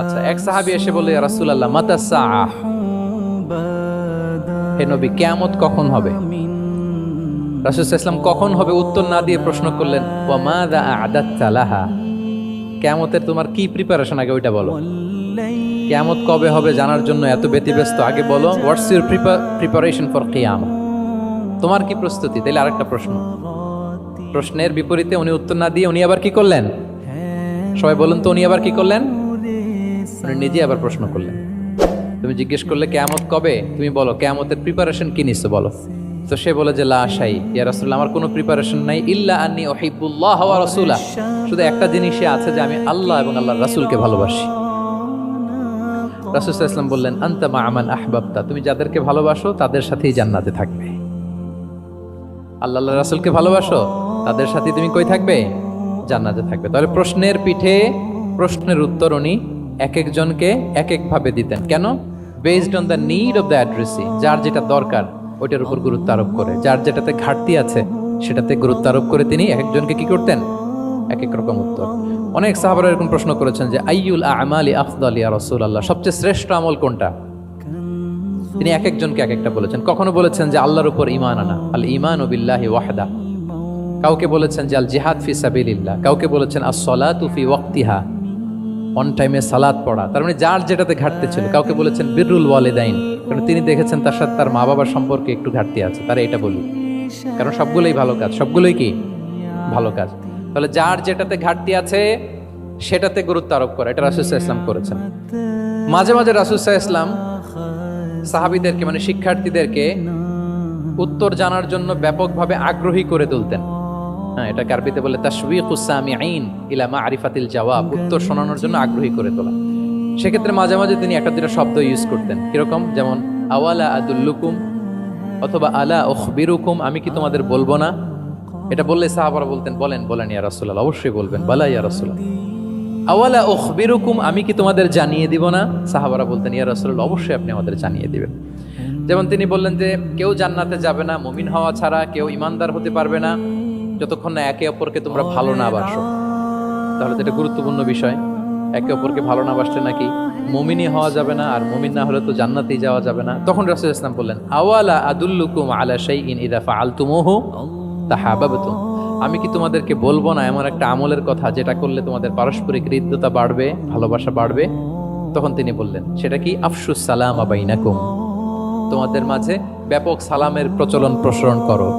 আচ্ছা, এক সাহাবী এসে বলে, ইয়া রাসূলুল্লাহ মাতা সাআহ, হে নবী কিয়ামত কখন হবে? রাসূল সাল্লাল্লাহু আলাইহি ওয়াসাল্লাম কখন হবে উত্তর না দিয়ে প্রশ্ন করলেন, ওয়া মাযা আ'দাততা লাহা, কিয়ামতের তোমার কি প্রিপারেশন আগে ওইটা বলো। কিয়ামত কবে হবে জানার জন্য এত ব্যতিব্যস্ত, আগে বলো হোয়াটস ইউর প্রিপারেশন ফর কিয়ামত, তোমার কি প্রস্তুতি। তাইলে আরেকটা প্রশ্ন, প্রশ্নের বিপরীতে উনি উত্তর না দিয়ে উনি আবার কি করলেন? সবাই বলুন তো, উনি আবার কি করলেন? উনি নিজে আবার প্রশ্ন করলেন। তুমি জিজ্ঞেস করলে কিয়ামত কবে, তুমি বলো কিয়ামতের প্রিপারেশন কি নিছো বলো। তো সে বলে যে লা শাই, ইয়া রাসূলুল্লাহ আমার কোনো প্রিপারেশন নাই, ইল্লা আন্নী উহিব্বুল্লাহ ওয়া রাসূলা, শুধু একটা জিনিসই আছে যে আমি আল্লাহ এবং আল্লাহর রাসূলকে ভালোবাসি। রাসূল সাল্লাল্লাহু আলাইহি ওয়াসাল্লাম বললেন, আনতা মা মান আহবাবতা, তুমি যাদেরকে ভালোবাসো তাদের সাথেই জান্নাতে থাকবে। আল্লাহ আল্লাহর রাসূলকে ভালোবাসো, তাদের সাথে তুমি কই থাকবে? জান্নাতে থাকবে। তাহলে প্রশ্নের পিঠে প্রশ্নের উত্তর উনি এক একজনকে এক এক ভাবে দিতেন। কেন? Based on the need of the addressee, যার যেটা দরকার ওইটার উপর গুরুত্ব আরোপ করে, যার যেটাতে ঘাটতি আছে সেটাতে গুরুত্ব আরোপ করে তিনি এক একজনকে কি করতেন? এক এক রকম উত্তর। অনেক সাহাবারা এরকম প্রশ্ন করেছেন যে আইয়ুল আমালি আফদাল ইয়া রাসূলুল্লাহ, সবচেয়ে শ্রেষ্ঠ আমল কোনটা? তিনি এক একজনকে এক একটা বলেছেন। কখনো বলেছেন যে আল্লাহর উপর ঈমান আনা, আল ঈমানু বিল্লাহি ওয়াহদা। কাউকে বলেছেন যে আল জিহাদ ফি সাবিলিল্লাহ, কাউকে বলেছেন আস-সালাতু ফি ওয়াক্তিহা, অন টাইমে সালাত পড়া। তার মানে যার যেটাতে ঘাটতি ছিল। কাউকে বলেছেন বিররুল ওয়ালিদাইন, কারণ তিনি দেখেছেন তার সাথে তার মা বাবার সম্পর্কে একটু ঘাটতি আছে, তারা এটা বলি, কারণ সবগুলোই ভালো কাজ, সবগুলোই কি ভালো কাজ। তাহলে যার যেটাতে ঘাটতি আছে সেটাতে গুরুত্ব আরোপ করা, এটা রাসূল সাল্লাল্লাহু আলাইহি ওয়াসাল্লাম করেছেন। মাঝে মাঝে রাসূল সাল্লাল্লাহু আলাইহি ওয়াসাল্লাম সাহাবীদেরকে মানে শিক্ষার্থীদেরকে উত্তর জানার জন্য ব্যাপকভাবে আগ্রহী করে তুলতেন। হ্যাঁ, এটাকে আরবিতে বলে তাশওয়ীকুস সামিঈন ইলা মা'রিফাতিল জাওয়াব, উত্তর শোনানোর জন্য আগ্রহী করে তোলা। সেক্ষেত্রে মাঝে মাঝে তিনি একটা দুটো শব্দ ইউজ করতেন। কিরকম? যেমন আওয়ালা আদুল্লুকুম, অথবা আলা উখবিরুকুম, আমি কি তোমাদের বলবো না? এটা বললে সাহাবারা বলতেন, বলেন বলেন ইয়া রাসূলুল্লাহ, অবশ্যই বলবেন, বালা ইয়া রাসূলুল্লাহ। আওয়ালা উখবিরুকুম, আমি কি তোমাদের জানিয়ে দিব না? সাহাবারা বলতেন, ইয়া রাসূলুল্লাহ অবশ্যই আপনি আমাদের জানিয়ে দিবেন। যেমন তিনি বললেন যে কেউ জান্নাতে যাবে না মুমিন হওয়া ছাড়া, কেউ ইমানদার হতে পারবে না যতক্ষণ না একে অপরকে তোমরা ভালো না বাসো। তাহলে তো এটা গুরুত্বপূর্ণ বিষয়, একে অপরকে ভালো না বাসলে নাকি মুমিনই হওয়া যাবে না, আর মুমিন না হলে তো জান্নাতেই যাওয়া যাবে না। তখন রাসূল সাল্লাল্লাহু আলাইহি ওয়াসাল্লাম বললেন, আওয়ালা আদুল্লুকুম আলা শাইইন ইযা ফাআলতুমুহু তাহাবাবতুম, আমি কি তোমাদেরকে বলবো না এমন একটা আমলের কথা যেটা করলে তোমাদের পারস্পরিক হৃদ্যতা বাড়বে, ভালোবাসা বাড়বে? তখন তিনি বললেন, সেটা কি? আফশুস সালামা বাইনাকুম, তোমাদের মাঝে ব্যাপক সালামের প্রচলন প্রসারণ করো।